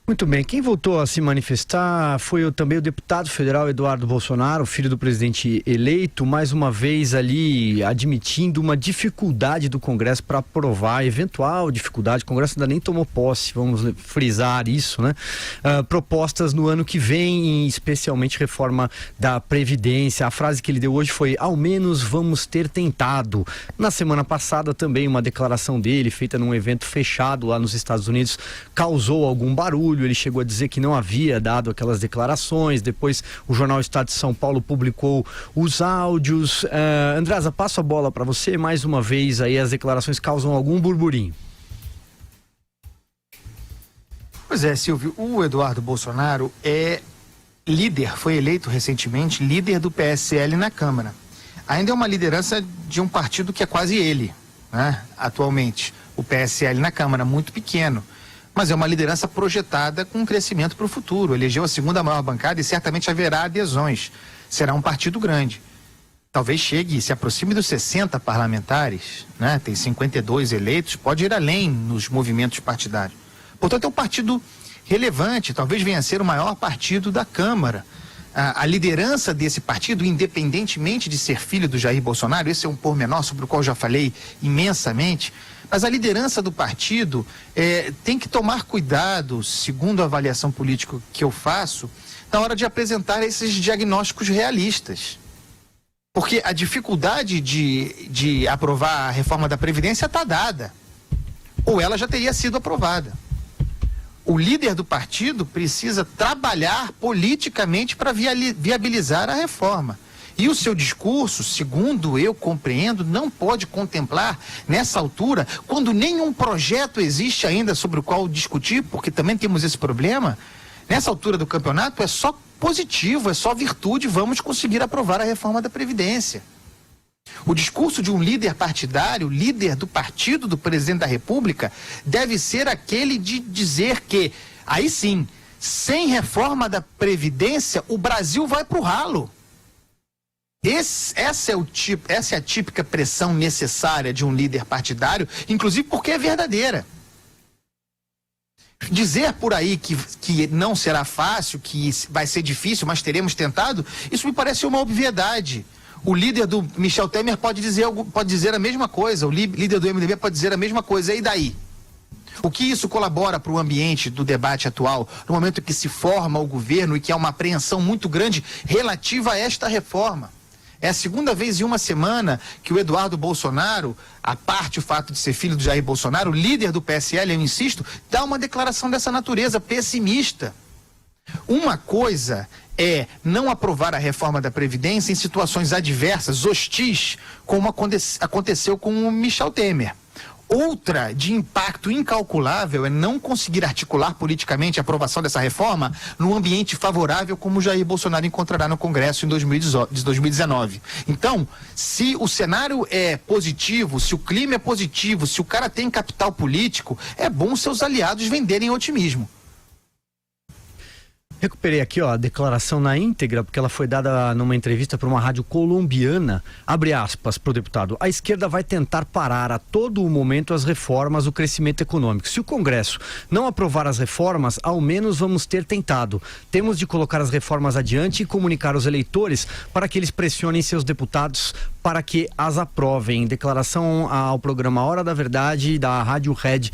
Muito bem, quem voltou a se manifestar foi também o deputado federal Eduardo Bolsonaro, filho do presidente eleito, mais uma vez ali admitindo uma dificuldade do Congresso para aprovar, eventual dificuldade, o Congresso ainda nem tomou posse, vamos frisar isso, né? Propostas no ano que vem, especialmente reforma da Previdência. A frase que ele deu hoje foi: ao menos vamos ter tentado. Na semana passada também uma declaração dele, feita num evento fechado lá nos Estados Unidos, causou algum barulho. Ele chegou a dizer que não havia dado aquelas declarações. Depois o jornal Estado de São Paulo publicou os áudios. Andresa, passo a bola para você. Mais uma vez aí as declarações causam algum burburinho. Pois é, Silvio, o Eduardo Bolsonaro é líder, foi eleito recentemente líder do PSL na Câmara. Ainda é uma liderança de um partido que é quase ele, né? Atualmente, o PSL na Câmara, muito pequeno. Mas é uma liderança projetada com um crescimento para o futuro. Elegeu a segunda maior bancada e certamente haverá adesões. Será um partido grande. Talvez chegue e se aproxime dos 60 parlamentares, né? Tem 52 eleitos, pode ir além nos movimentos partidários. Portanto, é um partido relevante, talvez venha a ser o maior partido da Câmara. A liderança desse partido, independentemente de ser filho do Jair Bolsonaro, esse é um pormenor sobre o qual já falei imensamente, mas a liderança do partido tem que tomar cuidado, segundo a avaliação política que eu faço, na hora de apresentar esses diagnósticos realistas. Porque a dificuldade de aprovar a reforma da Previdência está dada, ou ela já teria sido aprovada. O líder do partido precisa trabalhar politicamente para viabilizar a reforma. E o seu discurso, segundo eu compreendo, não pode contemplar, nessa altura, quando nenhum projeto existe ainda sobre o qual discutir, porque também temos esse problema, nessa altura do campeonato é só positivo, é só virtude, vamos conseguir aprovar a reforma da Previdência. O discurso de um líder partidário, líder do partido do presidente da República, deve ser aquele de dizer que, aí sim, sem reforma da Previdência, o Brasil vai para o ralo. Essa é a típica pressão necessária de um líder partidário, inclusive porque é verdadeira. Dizer por aí que não será fácil, que vai ser difícil, mas teremos tentado, isso me parece uma obviedade. O líder do Michel Temer pode dizer a mesma coisa, o líder do MDB pode dizer a mesma coisa, e daí? O que isso colabora para o ambiente do debate atual, no momento que se forma o governo e que há uma apreensão muito grande relativa a esta reforma? É a segunda vez em uma semana que o Eduardo Bolsonaro, à parte o fato de ser filho do Jair Bolsonaro, líder do PSL, eu insisto, dá uma declaração dessa natureza, pessimista. Uma coisa é não aprovar a reforma da Previdência em situações adversas, hostis, como aconteceu com o Michel Temer. Outra, de impacto incalculável, é não conseguir articular politicamente a aprovação dessa reforma num ambiente favorável como o Jair Bolsonaro encontrará no Congresso em 2019. Então, se o cenário é positivo, se o clima é positivo, se o cara tem capital político, é bom seus aliados venderem otimismo. Recuperei aqui a declaração na íntegra, porque ela foi dada numa entrevista para uma rádio colombiana. Abre aspas para o deputado: a esquerda vai tentar parar a todo momento as reformas, o crescimento econômico. Se o Congresso não aprovar as reformas, ao menos vamos ter tentado. Temos de colocar as reformas adiante e comunicar aos eleitores para que eles pressionem seus deputados para que as aprovem. Declaração ao programa Hora da Verdade da Rádio Red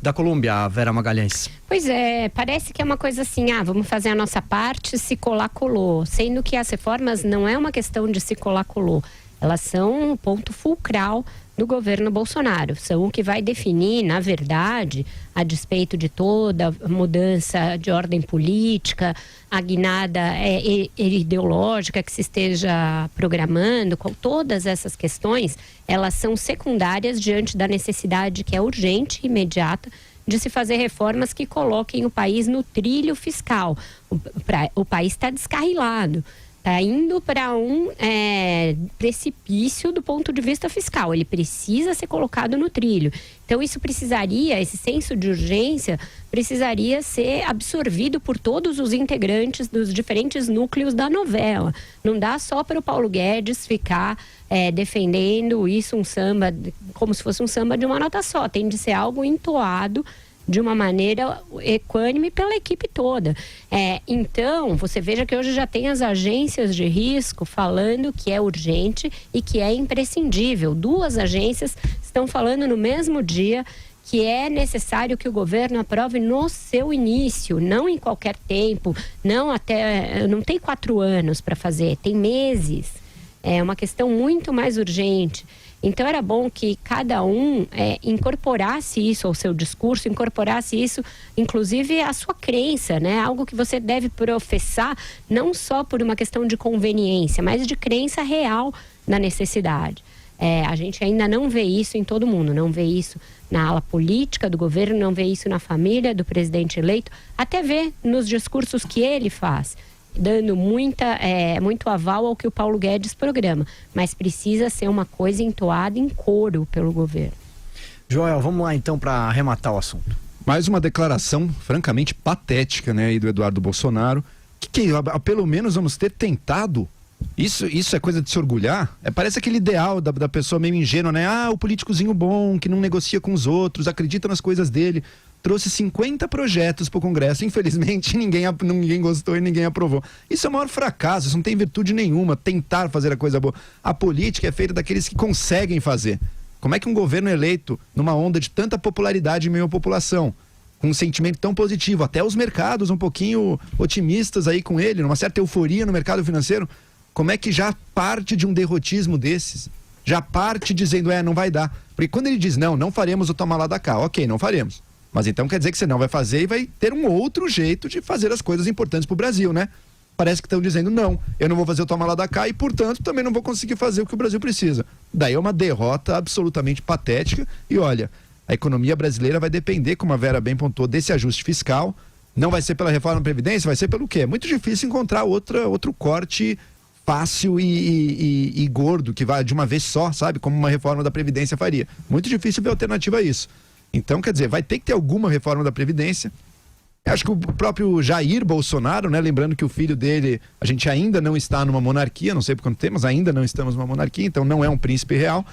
da Colômbia, Vera Magalhães. Pois é, parece que é uma coisa assim, vamos fazer a nossa parte, se colar, colou. Sendo que as reformas não é uma questão de se colar, colou. Elas são um ponto fulcral do governo Bolsonaro. São o que vai definir, na verdade, a despeito de toda mudança de ordem política, a guinada ideológica que se esteja programando, com todas essas questões, elas são secundárias diante da necessidade que é urgente e imediata de se fazer reformas que coloquem o país no trilho fiscal. O país está descarrilado, está indo para um precipício do ponto de vista fiscal. Ele precisa ser colocado no trilho. Então isso precisaria, esse senso de urgência precisaria ser absorvido por todos os integrantes dos diferentes núcleos da novela. Não dá só para o Paulo Guedes ficar defendendo isso, um samba, como se fosse um samba de uma nota só. Tem de ser algo entoado de uma maneira equânime pela equipe toda. Então, você veja que hoje já tem as agências de risco falando que é urgente e que é imprescindível. 2 agências estão falando no mesmo dia que é necessário que o governo aprove no seu início, não em qualquer tempo, não tem 4 anos para fazer, tem meses. É uma questão muito mais urgente. Então era bom que cada um incorporasse isso ao seu discurso, incorporasse isso, inclusive à sua crença, né? Algo que você deve professar, não só por uma questão de conveniência, mas de crença real na necessidade. A gente ainda não vê isso em todo mundo, não vê isso na ala política do governo, não vê isso na família do presidente eleito, até vê nos discursos que ele faz, dando muito aval ao que o Paulo Guedes programa, mas precisa ser uma coisa entoada em coro pelo governo. Joel, vamos lá então para arrematar o assunto. Mais uma declaração francamente patética, né, aí do Eduardo Bolsonaro, que pelo menos vamos ter tentado. Isso é coisa de se orgulhar? Parece aquele ideal da pessoa meio ingênua, né? O políticozinho bom, que não negocia com os outros, acredita nas coisas dele. Trouxe 50 projetos para o Congresso. Infelizmente, ninguém gostou e ninguém aprovou. Isso é o maior fracasso, isso não tem virtude nenhuma, tentar fazer a coisa boa. A política é feita daqueles que conseguem fazer. Como é que um governo eleito, numa onda de tanta popularidade em meio à população, com um sentimento tão positivo, até os mercados um pouquinho otimistas aí com ele, numa certa euforia no mercado financeiro, como é que já parte de um derrotismo desses? Já parte dizendo, não vai dar. Porque quando ele diz, não faremos o toma lá da cá, ok, não faremos. Mas então quer dizer que você não vai fazer e vai ter um outro jeito de fazer as coisas importantes pro Brasil, né? Parece que estão dizendo, não, eu não vou fazer o toma lá da cá e, portanto, também não vou conseguir fazer o que o Brasil precisa. Daí é uma derrota absolutamente patética e, olha, a economia brasileira vai depender, como a Vera bem pontuou, desse ajuste fiscal. Não vai ser pela reforma da Previdência, vai ser pelo quê? É muito difícil encontrar outro corte fácil e gordo, que vai de uma vez só, sabe? Como uma reforma da Previdência faria. Muito difícil ver alternativa a isso. Então, quer dizer, vai ter que ter alguma reforma da Previdência. Acho que o próprio Jair Bolsonaro, né? Lembrando que o filho dele, a gente ainda não está numa monarquia, não sei por quanto tempo, mas ainda não estamos numa monarquia, então não é um príncipe real.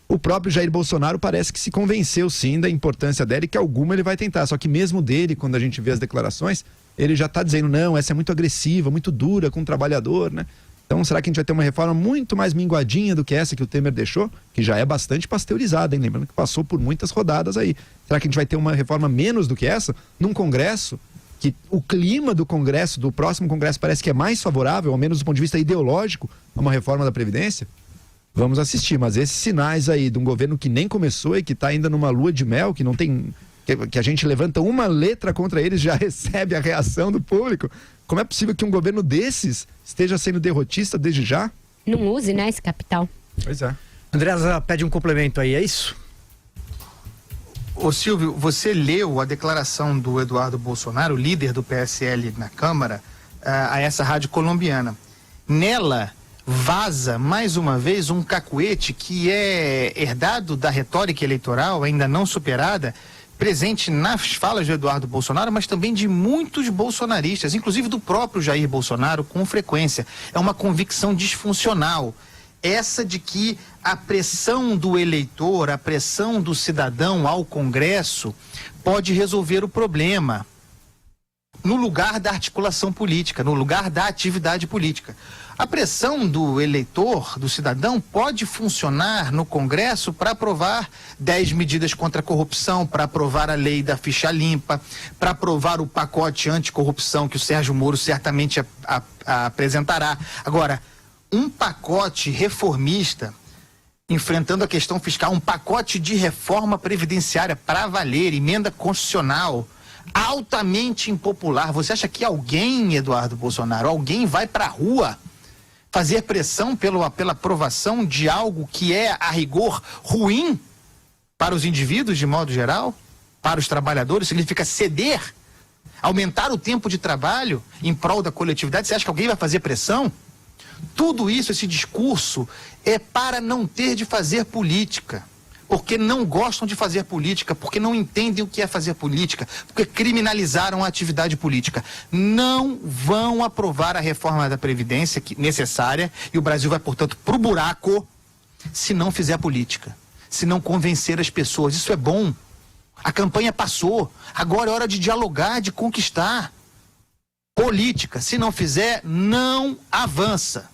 O próprio Jair Bolsonaro parece que se convenceu sim da importância dela e que alguma ele vai tentar. Só que mesmo dele, quando a gente vê as declarações, ele já está dizendo, não, essa é muito agressiva, muito dura com o trabalhador, né? Então, será que a gente vai ter uma reforma muito mais minguadinha do que essa que o Temer deixou? Que já é bastante pasteurizada, hein? Lembrando que passou por muitas rodadas aí. Será que a gente vai ter uma reforma menos do que essa? Num Congresso, que o clima do Congresso, do próximo Congresso, parece que é mais favorável, ao menos do ponto de vista ideológico, a uma reforma da Previdência? Vamos assistir, mas esses sinais aí de um governo que nem começou e que está ainda numa lua de mel, que não tem... que a gente levanta uma letra contra eles, já recebe a reação do público. Como é possível que um governo desses esteja sendo derrotista desde já? Não use, né, esse capital. Pois é. Andreasa pede um complemento aí, é isso? Ô Silvio, você leu a declaração do Eduardo Bolsonaro, líder do PSL na Câmara, a essa rádio colombiana. Nela vaza, mais uma vez, um cacuete que é herdado da retórica eleitoral, ainda não superada, presente nas falas de Eduardo Bolsonaro, mas também de muitos bolsonaristas, inclusive do próprio Jair Bolsonaro, com frequência. É uma convicção disfuncional. Essa de que a pressão do eleitor, a pressão do cidadão ao Congresso pode resolver o problema no lugar da articulação política, no lugar da atividade política. A pressão do eleitor, do cidadão, pode funcionar no Congresso para aprovar 10 medidas contra a corrupção, para aprovar a lei da ficha limpa, para aprovar o pacote anticorrupção que o Sérgio Moro certamente apresentará. Agora, um pacote reformista, enfrentando a questão fiscal, um pacote de reforma previdenciária para valer, emenda constitucional, altamente impopular. Você acha que alguém, Eduardo Bolsonaro, alguém vai para a rua fazer pressão pela aprovação de algo que é, a rigor, ruim para os indivíduos de modo geral, para os trabalhadores? Significa ceder, aumentar o tempo de trabalho em prol da coletividade? Você acha que alguém vai fazer pressão? Tudo isso, esse discurso, é para não ter de fazer política. Porque não gostam de fazer política, porque não entendem o que é fazer política, porque criminalizaram a atividade política. Não vão aprovar a reforma da Previdência necessária e o Brasil vai, portanto, para o buraco se não fizer política, se não convencer as pessoas. Isso é bom. A campanha passou. Agora é hora de dialogar, de conquistar. Política, se não fizer, não avança.